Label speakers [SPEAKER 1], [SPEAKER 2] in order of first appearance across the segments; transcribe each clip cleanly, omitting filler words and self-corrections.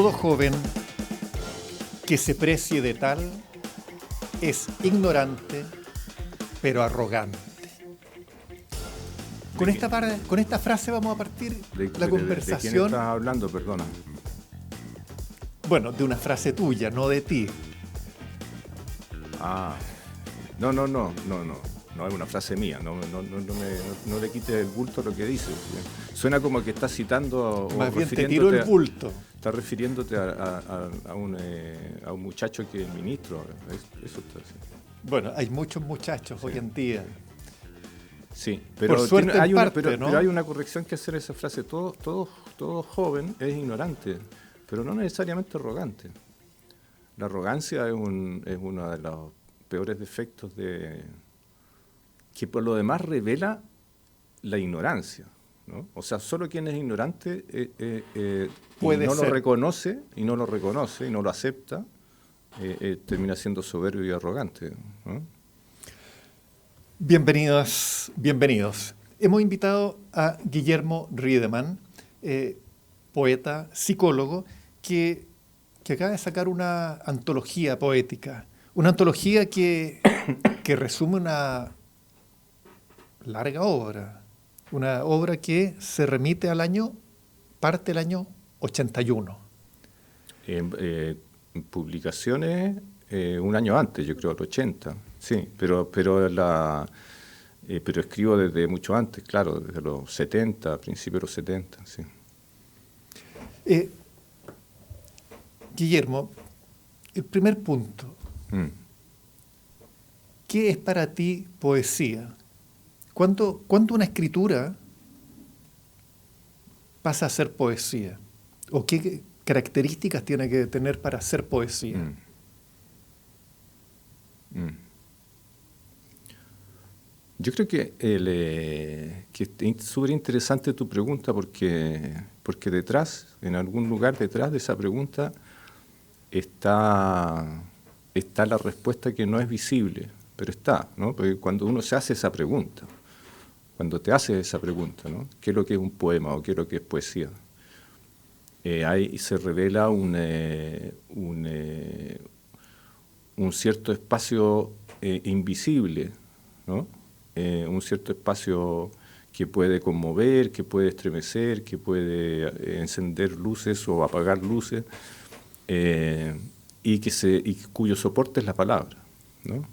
[SPEAKER 1] Todo joven que se precie de tal es ignorante, pero arrogante. Con esta frase vamos a partir la conversación.
[SPEAKER 2] ¿De quién estás hablando, perdona?
[SPEAKER 1] Bueno, de una frase tuya, no de ti.
[SPEAKER 2] Ah, no es una frase mía, no le quites el bulto a lo que dices. Suena como que estás citando
[SPEAKER 1] Más bien te tiro el bulto.
[SPEAKER 2] Estás refiriéndote a un muchacho que es ministro. Eso está así.
[SPEAKER 1] Bueno, hay muchos muchachos hoy en día.
[SPEAKER 2] Sí, pero
[SPEAKER 1] por suerte
[SPEAKER 2] hay
[SPEAKER 1] ¿no?
[SPEAKER 2] hay una corrección que hacer a esa frase. Todo joven es ignorante, pero no necesariamente arrogante. La arrogancia es uno de los peores defectos que por lo demás revela la ignorancia, ¿no? O sea, solo quien es ignorante lo reconoce y no lo acepta, termina siendo soberbio y arrogante, ¿no?
[SPEAKER 1] Bienvenidos. Hemos invitado a Guillermo Riedemann, poeta, psicólogo, que acaba de sacar una antología poética. Una antología que resume una larga obra. Una obra que se remite parte del año 81.
[SPEAKER 2] Publicaciones un año antes, yo creo, el 80. Sí, pero escribo desde mucho antes, claro, desde los 70, principios de los 70, sí.
[SPEAKER 1] Guillermo, el primer punto. ¿Qué es para ti poesía? ¿Cuándo una escritura pasa a ser poesía? ¿O qué características tiene que tener para ser poesía?
[SPEAKER 2] Yo creo que es súper interesante tu pregunta porque detrás, en algún lugar detrás de esa pregunta, está la respuesta que no es visible, pero está, ¿no? Porque cuando uno se hace esa pregunta, cuando te haces esa pregunta, ¿no? ¿Qué es lo que es un poema o qué es lo que es poesía? Ahí se revela un cierto espacio invisible, ¿no? Un cierto espacio que puede conmover, que puede estremecer, que puede encender luces o apagar luces, y cuyo soporte es la palabra, ¿no?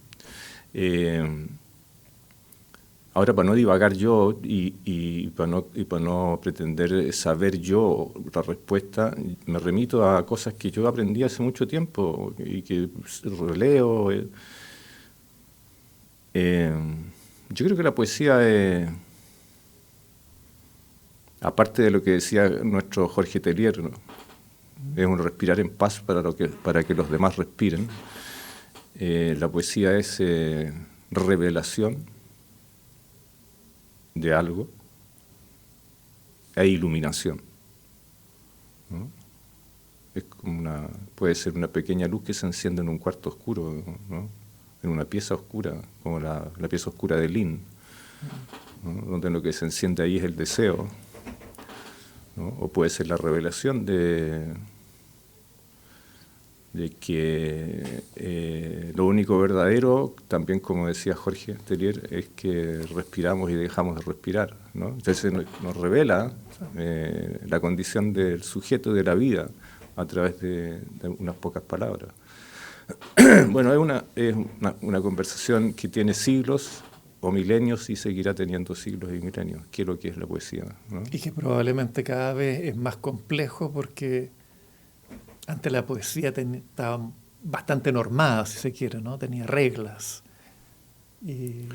[SPEAKER 2] Ahora, para no divagar yo y para no pretender saber yo la respuesta, me remito a cosas que yo aprendí hace mucho tiempo y que releo. Yo creo que la poesía es, aparte de lo que decía nuestro Jorge Telier, ¿no? Es un respirar en paz para que los demás respiren. La poesía es revelación de algo e iluminación, ¿no? Es como puede ser una pequeña luz que se enciende en un cuarto oscuro, ¿no? En una pieza oscura, como la pieza oscura de Lin, ¿no? Donde lo que se enciende ahí es el deseo, ¿no? O puede ser la revelación de que lo único verdadero, también como decía Jorge Telier, es que respiramos y dejamos de respirar, ¿no? Entonces nos revela la condición del sujeto de la vida a través de unas pocas palabras. Bueno, es una conversación que tiene siglos o milenios y seguirá teniendo siglos y milenios. ¿Qué es lo que es la poesía, ¿no?
[SPEAKER 1] Y que probablemente cada vez es más complejo porque antes la poesía estaba bastante normada, si se quiere, ¿no? Tenía reglas. Y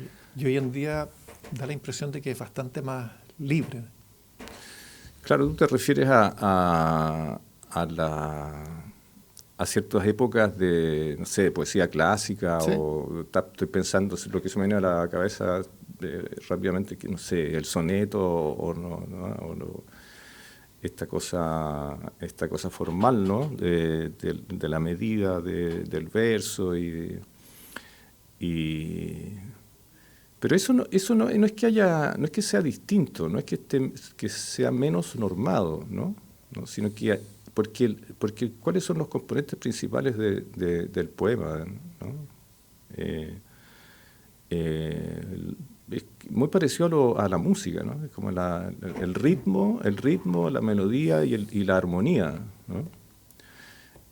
[SPEAKER 1] hoy en día da la impresión de que es bastante más libre.
[SPEAKER 2] Claro, tú te refieres a ciertas épocas de, no sé, poesía clásica, ¿sí? O estoy pensando, lo que se me viene a la cabeza rápidamente, que no sé, el soneto esta cosa formal, ¿no? De la medida del verso pero eso no es que sea distinto, no es que sea menos normado, ¿no? Sino que porque ¿cuáles son los componentes principales del poema, ¿no? Es muy parecido a la música, ¿no? Es como el ritmo, la melodía y la armonía, ¿no?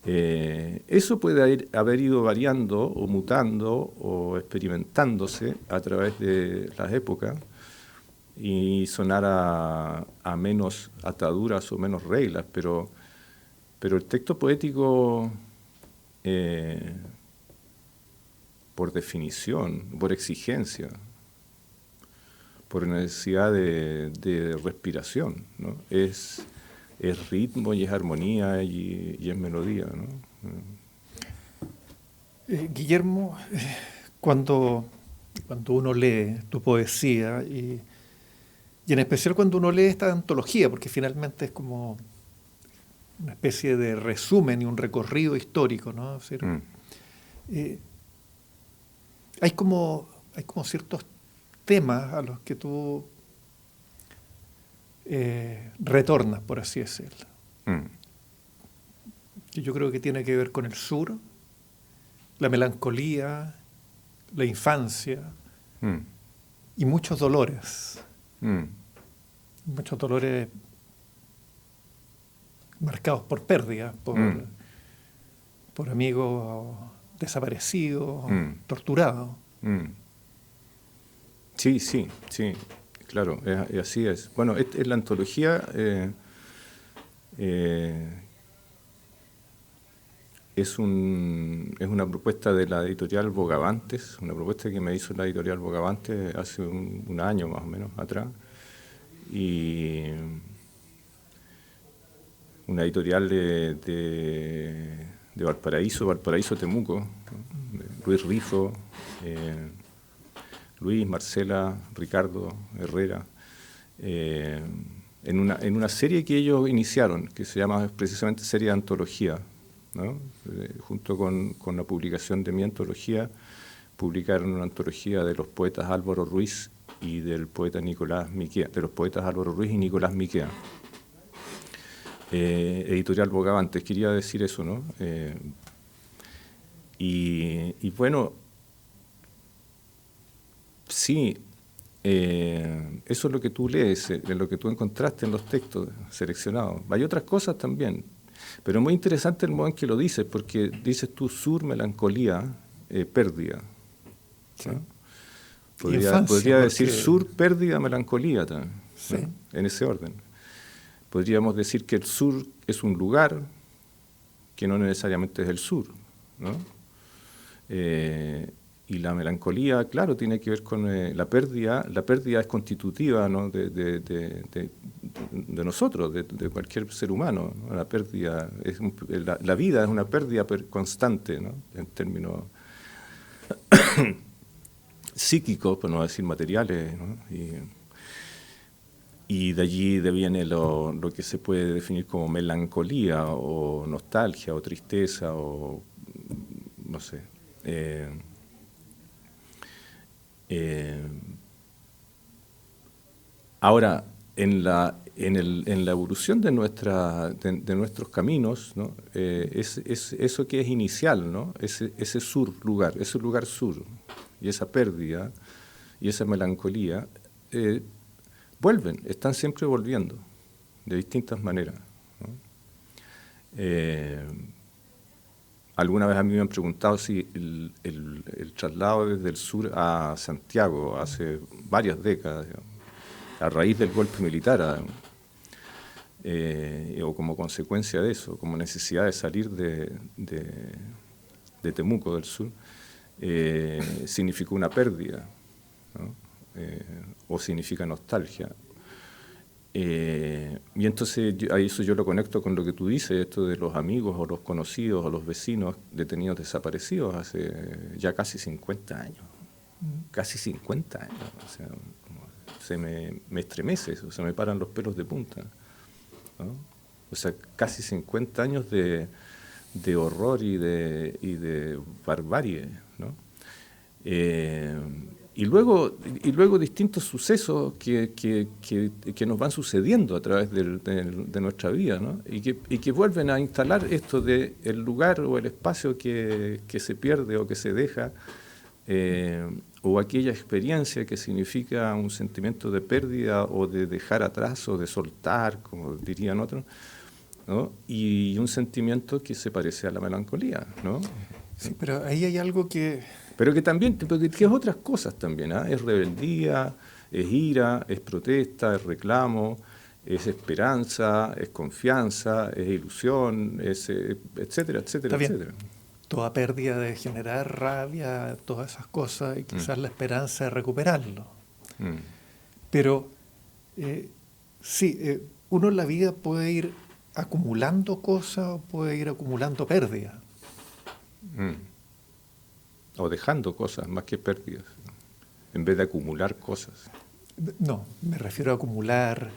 [SPEAKER 2] Eso puede haber ido variando o mutando o experimentándose a través de las épocas y sonar a menos ataduras o menos reglas, pero el texto poético, por definición, por exigencia, por necesidad de respiración, ¿no? Es ritmo y es armonía y es melodía, ¿no?
[SPEAKER 1] Guillermo, cuando uno lee tu poesía y en especial cuando uno lee esta antología, porque finalmente es como una especie de resumen y un recorrido histórico, ¿no? Es decir, hay como ciertos temas a los que tú retornas, por así decirlo. Que yo creo que tiene que ver con el sur, la melancolía, la infancia y muchos dolores. Muchos dolores marcados por pérdidas, por amigos desaparecidos, torturados.
[SPEAKER 2] Sí, claro, así es. Bueno, la antología es una propuesta de la editorial Bogavantes, una propuesta que me hizo la editorial Bogavantes hace un año más o menos atrás. Y una editorial de Valparaíso, Temuco, ¿no? Luis Rifo, Luis, Marcela, Ricardo, Herrera, en una serie que ellos iniciaron, que se llama precisamente Serie de Antología, ¿no? Junto con la publicación de mi antología, publicaron una antología de los poetas Álvaro Ruiz y del poeta Nicolás Miquea, de los poetas Álvaro Ruiz y Nicolás Miquea. Editorial Bogavantes, quería decir eso, ¿no? Y bueno, sí, eso es lo que tú lees, lo que tú encontraste en los textos seleccionados. Hay otras cosas también, pero es muy interesante el modo en que lo dices, porque dices tú sur, melancolía, pérdida, ¿no?
[SPEAKER 1] Sí.
[SPEAKER 2] Podría decir sur, pérdida, melancolía también,
[SPEAKER 1] sí,
[SPEAKER 2] ¿no? En ese orden. Podríamos decir que el sur es un lugar que no necesariamente es el sur, ¿no? Y la melancolía, claro, tiene que ver con la pérdida. La pérdida es constitutiva, ¿no? de nosotros, de cualquier ser humano, ¿no? La pérdida, la vida es una pérdida constante, ¿no? En términos psíquicos, por no decir materiales, ¿no? Y de allí deviene lo que se puede definir como melancolía o nostalgia o tristeza o no sé. Ahora, en la evolución de nuestros caminos, ¿no? Es eso que es inicial, ¿no? Ese lugar sur, y esa pérdida y esa melancolía, están siempre volviendo, de distintas maneras, ¿no? Alguna vez a mí me han preguntado si el traslado desde el sur a Santiago hace varias décadas, digamos, a raíz del golpe militar, o como consecuencia de eso, como necesidad de salir de Temuco del sur, significó una pérdida, ¿no? O significa nostalgia. Y entonces a eso yo lo conecto con lo que tú dices, esto de los amigos o los conocidos o los vecinos detenidos desaparecidos hace ya casi 50 años. Casi 50 años. O sea, me estremece eso, se me paran los pelos de punta, ¿no? O sea, casi 50 años de horror y de barbarie, ¿no? Y luego distintos sucesos que nos van sucediendo a través de nuestra vida, ¿no? y que vuelven a instalar esto de el lugar o el espacio que se pierde o que se deja, o aquella experiencia que significa un sentimiento de pérdida o de dejar atrás o de soltar, como dirían otros, ¿no? Y un sentimiento que se parece a la melancolía, ¿no?
[SPEAKER 1] Sí, pero ahí hay algo que...
[SPEAKER 2] Pero que también, que es otras cosas también, ¿eh? Es rebeldía, es ira, es protesta, es reclamo, es esperanza, es confianza, es ilusión, etcétera, etcétera, etcétera.
[SPEAKER 1] Toda pérdida de generar rabia, todas esas cosas, y quizás la esperanza de recuperarlo. Pero sí, uno en la vida puede ir acumulando cosas o puede ir acumulando pérdidas.
[SPEAKER 2] O dejando cosas más que pérdidas, en vez de acumular cosas.
[SPEAKER 1] No, me refiero a acumular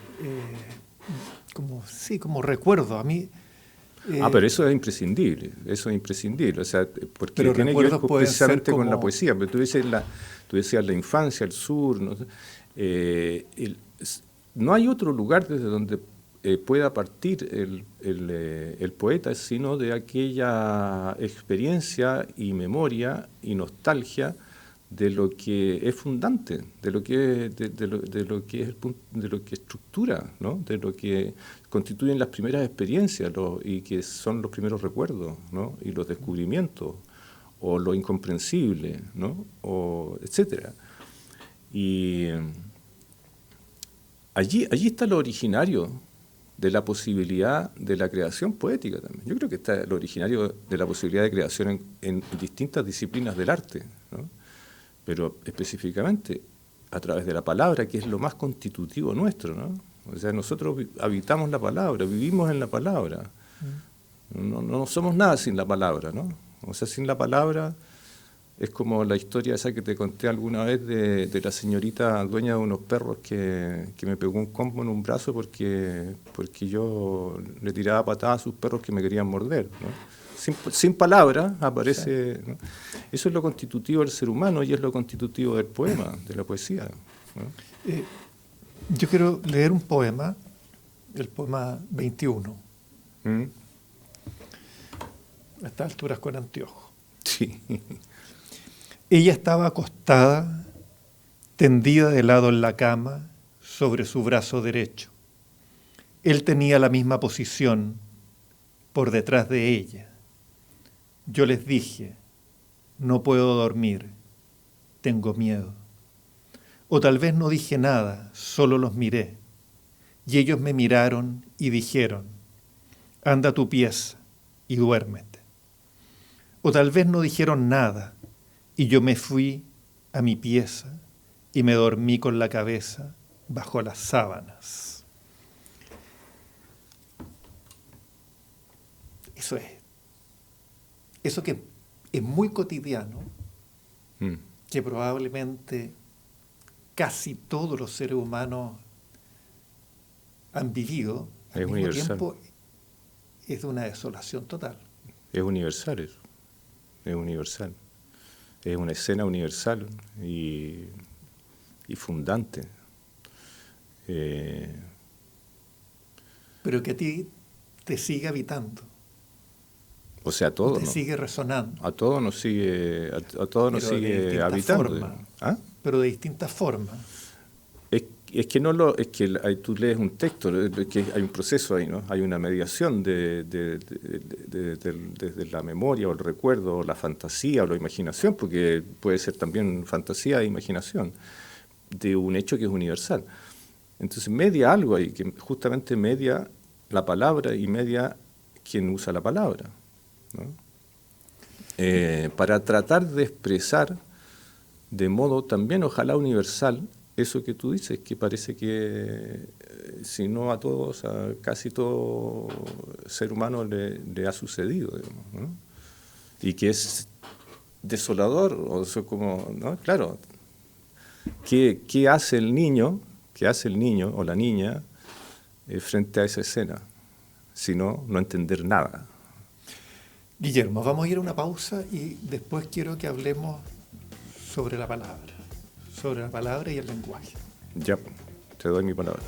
[SPEAKER 1] como recuerdo. A mí...
[SPEAKER 2] pero eso es imprescindible, o sea, porque
[SPEAKER 1] pero
[SPEAKER 2] tiene que ver precisamente
[SPEAKER 1] como...
[SPEAKER 2] con la poesía. Pero tú decías la infancia, el sur, ¿no? No hay otro lugar desde donde pueda partir el poeta, sino de aquella experiencia y memoria y nostalgia de lo que es fundante, de lo que estructura, ¿no? De lo que constituyen las primeras experiencias y que son los primeros recuerdos, ¿no? Y los descubrimientos o lo incomprensible, ¿no? O etcétera. Y allí está lo originario de la posibilidad de la creación poética también. Yo creo que está lo originario de la posibilidad de creación en distintas disciplinas del arte, ¿no? Pero específicamente a través de la palabra, que es lo más constitutivo nuestro, ¿no? O sea, nosotros habitamos la palabra, vivimos en la palabra. No somos nada sin la palabra, ¿no? O sea, sin la palabra es como la historia esa que te conté alguna vez de la señorita dueña de unos perros que me pegó un combo en un brazo porque yo le tiraba patadas a sus perros que me querían morder, ¿no? Sin palabras aparece, ¿no? Eso es lo constitutivo del ser humano y es lo constitutivo del poema, de la poesía, ¿no?
[SPEAKER 1] Yo quiero leer un poema, el poema 21. A estas alturas con anteojos.
[SPEAKER 2] Sí.
[SPEAKER 1] Ella estaba acostada, tendida de lado en la cama, sobre su brazo derecho. Él tenía la misma posición, por detrás de ella. Yo les dije, no puedo dormir, tengo miedo. O tal vez no dije nada, solo los miré. Y ellos me miraron y dijeron, anda a tu pieza y duérmete. O tal vez no dijeron nada, y yo me fui a mi pieza y me dormí con la cabeza bajo las sábanas. Eso que es muy cotidiano, que probablemente casi todos los seres humanos han vivido, al mismo tiempo es de una desolación total.
[SPEAKER 2] Es universal eso, es universal. Es una escena universal y fundante.
[SPEAKER 1] Pero que a ti te sigue habitando.
[SPEAKER 2] O sea, a todos.
[SPEAKER 1] Te sigue resonando.
[SPEAKER 2] A todos nos sigue, habitando.
[SPEAKER 1] ¿Ah? Pero de distintas formas.
[SPEAKER 2] Es que tú lees un texto, es que hay un proceso ahí, ¿no? Hay una mediación desde la memoria o el recuerdo, o la fantasía o la imaginación, porque puede ser también fantasía e imaginación, de un hecho que es universal. Entonces media algo ahí, que justamente media la palabra y media quien usa la palabra, ¿no? Para tratar de expresar de modo también ojalá universal eso que tú dices, que parece que si no a todos, a casi todo ser humano le ha sucedido, digamos, ¿no? Y que es desolador, o sea, como, ¿no? Claro, ¿qué hace el niño o la niña frente a esa escena? Sino no entender nada.
[SPEAKER 1] Guillermo, vamos a ir a una pausa y después quiero que hablemos sobre la palabra, sobre la palabra y el lenguaje.
[SPEAKER 2] Ya, te doy mi palabra.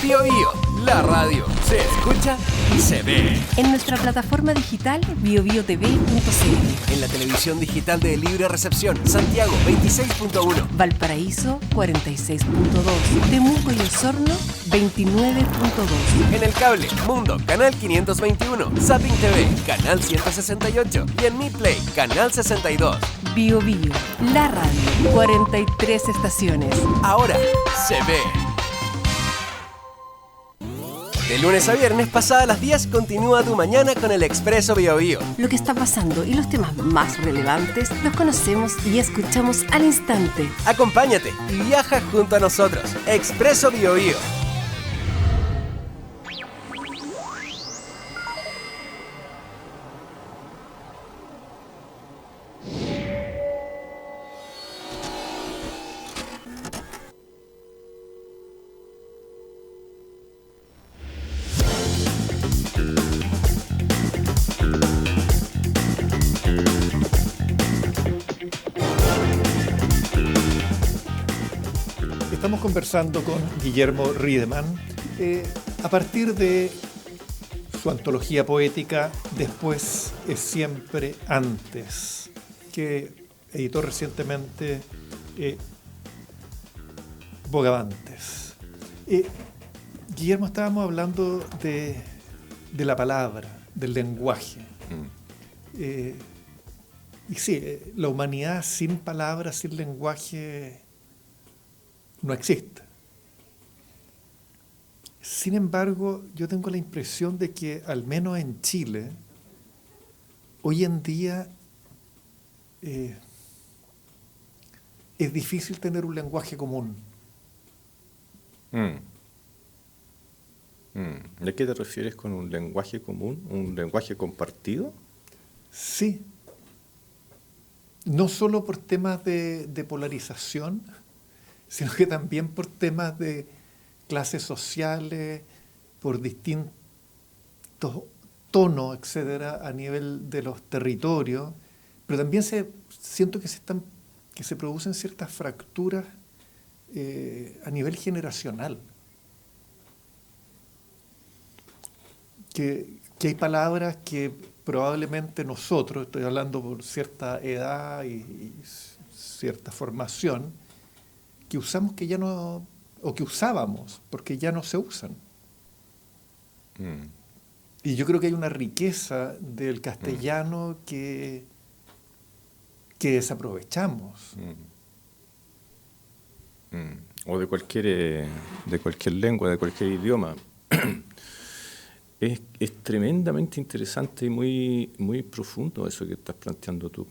[SPEAKER 3] Bio Bio, la radio se escucha y se ve.
[SPEAKER 4] En nuestra plataforma digital biobiotv.cl.
[SPEAKER 3] En la televisión digital de Libre Recepción, Santiago 26.1.
[SPEAKER 4] Valparaíso 46.2. Temuco y Osorno 29.2.
[SPEAKER 3] En el cable, Mundo, canal 521. Zapping TV, canal 168. Y en Mi Play, canal 62.
[SPEAKER 4] Bio Bio, la radio. 43 estaciones.
[SPEAKER 3] Ahora se ve. De lunes a viernes, pasadas las 10, continúa tu mañana con el Expreso Bio Bio.
[SPEAKER 4] Lo que está pasando y los temas más relevantes los conocemos y escuchamos al instante.
[SPEAKER 3] Acompáñate y viaja junto a nosotros. Expreso Bio Bio.
[SPEAKER 1] Estamos conversando con Guillermo Riedemann a partir de su antología poética Después es siempre antes, que editó recientemente Bogavantes. Guillermo, estábamos hablando de la palabra, del lenguaje. Y sí, la humanidad sin palabras, sin lenguaje, no existe. Sin embargo, yo tengo la impresión de que, al menos en Chile, hoy en día es difícil tener un lenguaje común.
[SPEAKER 2] ¿A qué te refieres con un lenguaje común? ¿Un lenguaje compartido?
[SPEAKER 1] Sí. No solo por temas de polarización, sino que también por temas de clases sociales, por distintos tonos, etcétera, a nivel de los territorios, pero también siento que se producen ciertas fracturas a nivel generacional. Que hay palabras que probablemente nosotros, estoy hablando por cierta edad y cierta formación, que usamos que ya no, o que usábamos, porque ya no se usan. Y yo creo que hay una riqueza del castellano que desaprovechamos.
[SPEAKER 2] O de cualquier lengua, de cualquier idioma. Es tremendamente interesante y muy, muy profundo eso que estás planteando tú.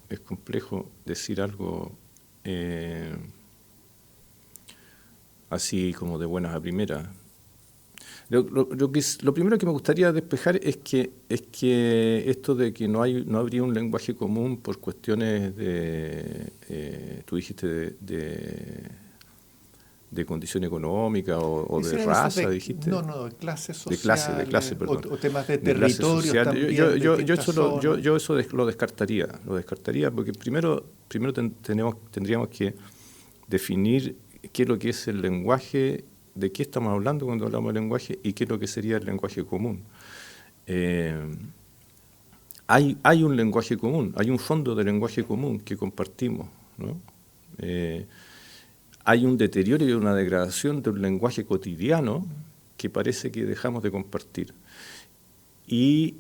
[SPEAKER 2] Es complejo decir algo así como de buenas a primeras. Lo primero que me gustaría despejar es que esto de que no habría un lenguaje común por cuestiones tú dijiste de condición económica o de raza, dijiste.
[SPEAKER 1] No, de clase social.
[SPEAKER 2] De clase, perdón.
[SPEAKER 1] O temas de territorio también.
[SPEAKER 2] Yo eso lo descartaría. Lo descartaría porque primero tendríamos que definir qué es lo que es el lenguaje, de qué estamos hablando cuando hablamos de lenguaje y qué es lo que sería el lenguaje común. Hay un lenguaje común, hay un fondo de lenguaje común que compartimos, ¿no? Hay un deterioro y una degradación de un lenguaje cotidiano que parece que dejamos de compartir. Y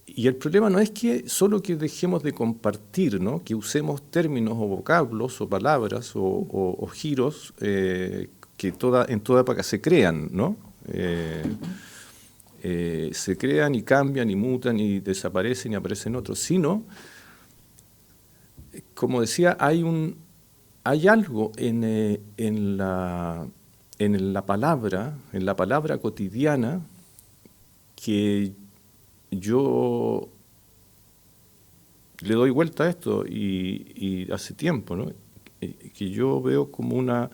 [SPEAKER 2] el problema no es que solo que dejemos de compartir, ¿no? Que usemos términos o vocablos o palabras o giros que en toda época se crean, ¿no? Se crean y cambian y mutan y desaparecen y aparecen otros, sino, como decía, hay algo en en la palabra cotidiana, que yo le doy vuelta a esto y hace tiempo, ¿no? Que yo veo como una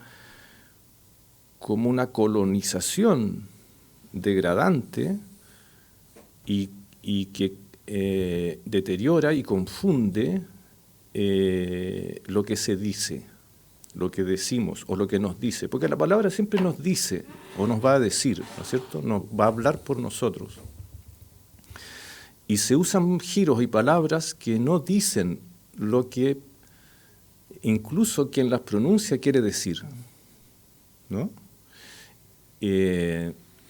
[SPEAKER 2] colonización degradante y que deteriora y confunde lo que se dice, lo que decimos o lo que nos dice, porque la palabra siempre nos dice o nos va a decir, ¿no es cierto? Nos va a hablar por nosotros. Y se usan giros y palabras que no dicen lo que incluso quien las pronuncia quiere decir, ¿no?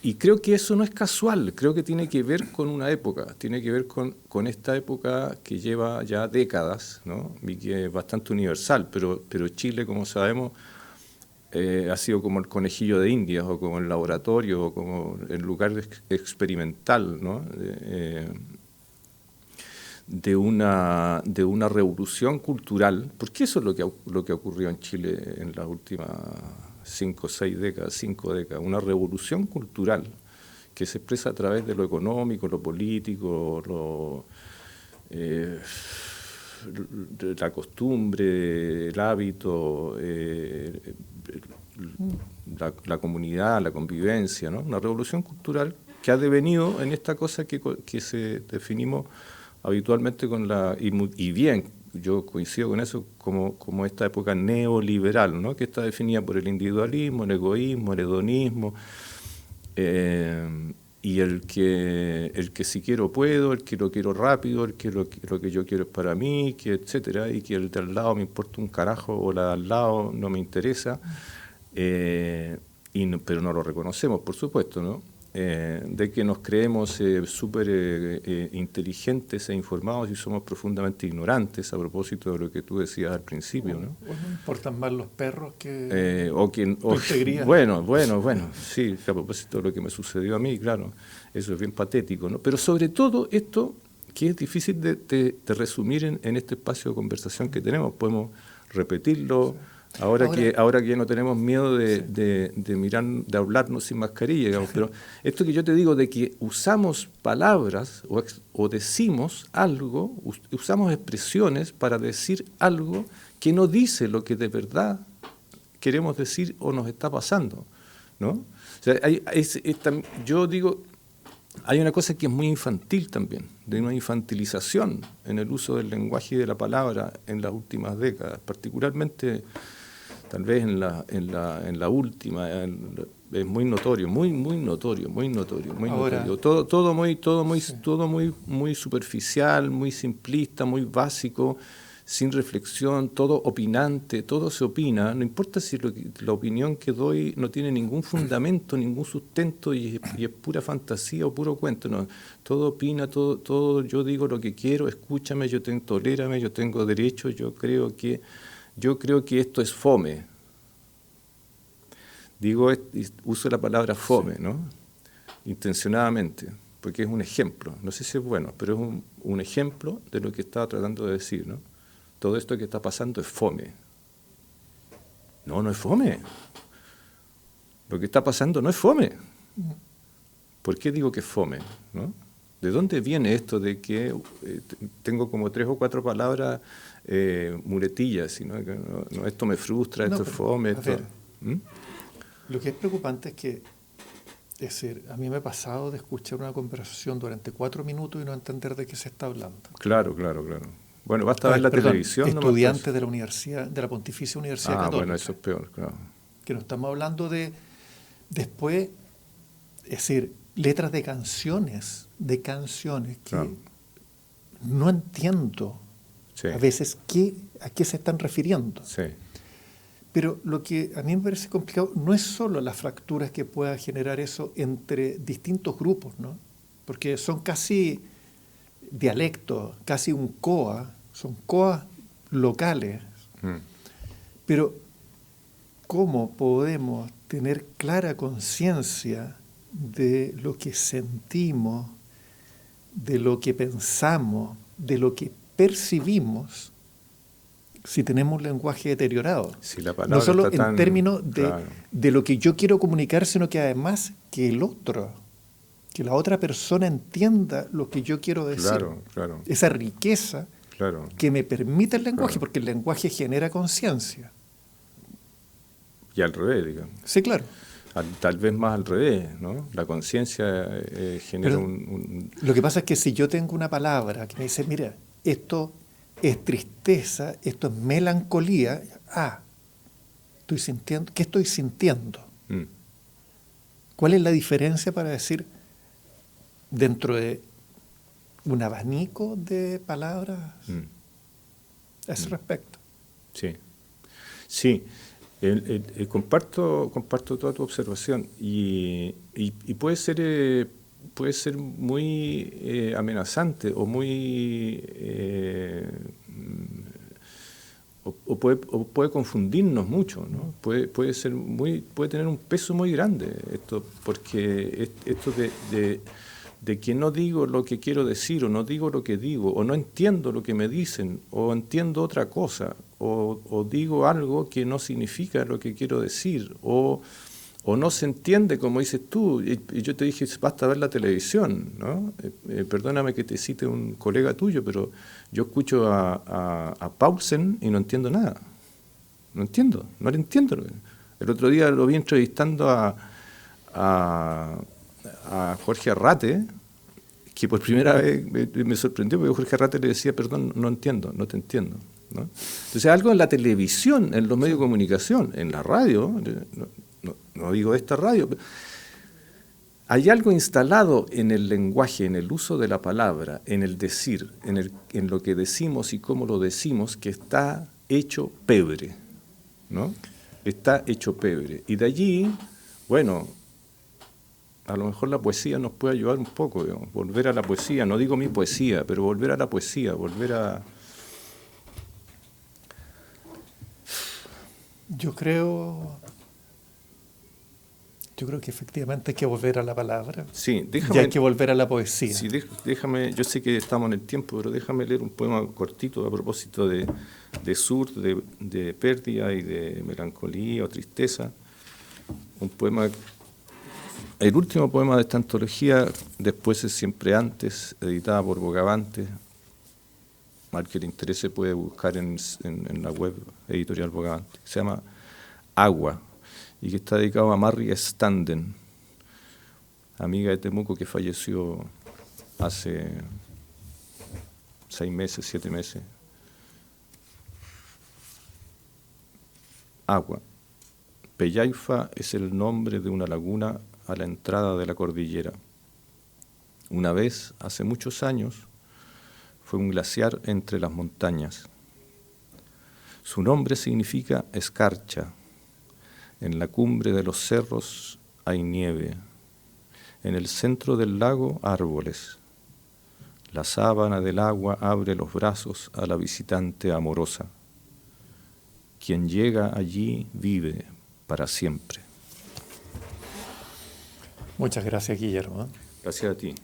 [SPEAKER 2] Y creo que eso no es casual, creo que tiene que ver con una época, tiene que ver con esta época que lleva ya décadas, ¿no? Y que es bastante universal, pero Chile, como sabemos, ha sido como el conejillo de Indias, o como el laboratorio, o como el lugar experimental, ¿no? De una revolución cultural, porque eso es lo que ocurrió en Chile en las últimas 5 décadas, una revolución cultural que se expresa a través de lo económico, lo político, la costumbre, el hábito, la comunidad, la convivencia, ¿no? Una revolución cultural que ha devenido en esta cosa que se definimos habitualmente y bien, yo coincido con eso, como esta época neoliberal, ¿no? Que está definida por el individualismo, el egoísmo, el hedonismo, y el que si quiero puedo, el que lo quiero rápido, el que lo que yo quiero es para mí, que etcétera, y que el de al lado me importa un carajo o la de al lado no me interesa, pero no lo reconocemos, por supuesto, ¿no? De que nos creemos súper inteligentes e informados y somos profundamente ignorantes, a propósito de lo que tú decías al principio, ¿no?
[SPEAKER 1] O no importan más los perros que
[SPEAKER 2] tu
[SPEAKER 1] integridad.
[SPEAKER 2] Bueno, sí, a propósito de lo que me sucedió a mí, claro, eso es bien patético, ¿no? Pero sobre todo esto, que es difícil de resumir en este espacio de conversación que tenemos, podemos repetirlo. Sí. Ahora que ya no tenemos miedo de mirar, de hablarnos sin mascarilla, digamos, pero esto que yo te digo de que usamos palabras o decimos algo, usamos expresiones para decir algo que no dice lo que de verdad queremos decir o nos está pasando, ¿no? O sea, yo digo, hay una cosa que es muy infantil también, de una infantilización en el uso del lenguaje y de la palabra en las últimas décadas, particularmente tal vez en la última, es muy notorio, muy notorio. Todo muy superficial, muy simplista, muy básico, sin reflexión, todo opinante, todo se opina, no importa si la opinión que doy no tiene ningún fundamento, ningún sustento y es pura fantasía o puro cuento, no, todo opina, todo yo digo lo que quiero, escúchame, tolérame, yo tengo derecho, yo creo que esto es fome. Uso la palabra fome, ¿no? Intencionadamente, porque es un ejemplo. No sé si es bueno, pero es un ejemplo de lo que estaba tratando de decir, ¿no? Todo esto que está pasando es fome. No es fome. Lo que está pasando no es fome. ¿Por qué digo que es fome? ¿No? ¿De dónde viene esto de que tengo como 3 o 4 palabras muletillas? ¿No? Esto me frustra, esto es fome. Esto,
[SPEAKER 1] lo que es preocupante es que, a mí me ha pasado de escuchar una conversación durante 4 minutos y no entender de qué se está hablando.
[SPEAKER 2] Claro. Bueno, basta ver la televisión.
[SPEAKER 1] Estudiantes de la universidad, de la Pontificia Universidad Católica.
[SPEAKER 2] Bueno, eso es peor, claro.
[SPEAKER 1] Que no estamos hablando de después, letras de canciones que claro, no entiendo a veces a qué se están refiriendo.
[SPEAKER 2] Sí.
[SPEAKER 1] Pero lo que a mí me parece complicado no es solo las fracturas que pueda generar eso entre distintos grupos, ¿no? Porque son casi dialectos, casi un COA, son COAs locales. Pero ¿cómo podemos tener clara conciencia de lo que sentimos, de lo que pensamos, de lo que percibimos, si tenemos un lenguaje deteriorado.
[SPEAKER 2] Si la palabra
[SPEAKER 1] No solo
[SPEAKER 2] está
[SPEAKER 1] en términos
[SPEAKER 2] claro.
[SPEAKER 1] de lo que yo quiero comunicar, sino que además que la otra persona entienda lo que yo quiero decir.
[SPEAKER 2] Claro.
[SPEAKER 1] Esa riqueza
[SPEAKER 2] Claro.
[SPEAKER 1] que me permite el lenguaje,
[SPEAKER 2] Claro.
[SPEAKER 1] porque el lenguaje genera conciencia.
[SPEAKER 2] Y al revés, digamos.
[SPEAKER 1] Sí, claro.
[SPEAKER 2] Tal vez más al revés, ¿no? La conciencia genera
[SPEAKER 1] Pero lo que pasa es que si yo tengo una palabra que me dice, mira, esto es tristeza, esto es melancolía, estoy sintiendo, ¿qué estoy sintiendo? ¿Cuál es la diferencia para decir dentro de un abanico de palabras a ese respecto?
[SPEAKER 2] Sí. Comparto toda tu observación y puede ser muy amenazante o muy o puede confundirnos mucho, ¿no? Puede tener un peso muy grande esto, porque esto de que no digo lo que quiero decir, o no digo lo que digo, o no entiendo lo que me dicen, o entiendo otra cosa, o digo algo que no significa lo que quiero decir, o no se entiende como dices tú. Y yo te dije, basta ver la televisión, ¿no? Perdóname que te cite un colega tuyo, pero yo escucho a Paulsen y no entiendo nada. No le entiendo. El otro día lo vi entrevistando a Jorge Arrate, que por primera vez me sorprendió, porque Jorge Arrate le decía, perdón, no entiendo, no te entiendo, ¿no? Entonces algo en la televisión, en los medios de comunicación, en la radio, no digo esta radio, pero hay algo instalado en el lenguaje, en el uso de la palabra, en el decir, en lo que decimos y cómo lo decimos, que está hecho pebre, ¿no? Está hecho pebre. Y de allí, bueno, a lo mejor la poesía nos puede ayudar un poco, digamos, volver a la poesía, no digo mi poesía, pero volver a la poesía,
[SPEAKER 1] Yo creo que efectivamente hay que volver a la palabra.
[SPEAKER 2] Sí,
[SPEAKER 1] y hay que volver a la poesía.
[SPEAKER 2] Sí, déjame, yo sé que estamos en el tiempo, pero déjame leer un poema cortito a propósito de sur, de pérdida y de melancolía o tristeza. Un poema, el último poema de esta antología, Después es siempre antes, editada por Bogavante. Al que le interese puede buscar en la web editorial Bogavante. Se llama Agua, y que está dedicado a Marria Standen, amiga de Temuco que falleció hace 6 meses, 7 meses. Agua. Pellaifa es el nombre de una laguna a la entrada de la cordillera. Una vez, hace muchos años, fue un glaciar entre las montañas. Su nombre significa escarcha. En la cumbre de los cerros hay nieve. En el centro del lago, árboles. La sábana del agua abre los brazos a la visitante amorosa. Quien llega allí vive para siempre.
[SPEAKER 1] Muchas gracias, Guillermo.
[SPEAKER 2] Gracias a ti.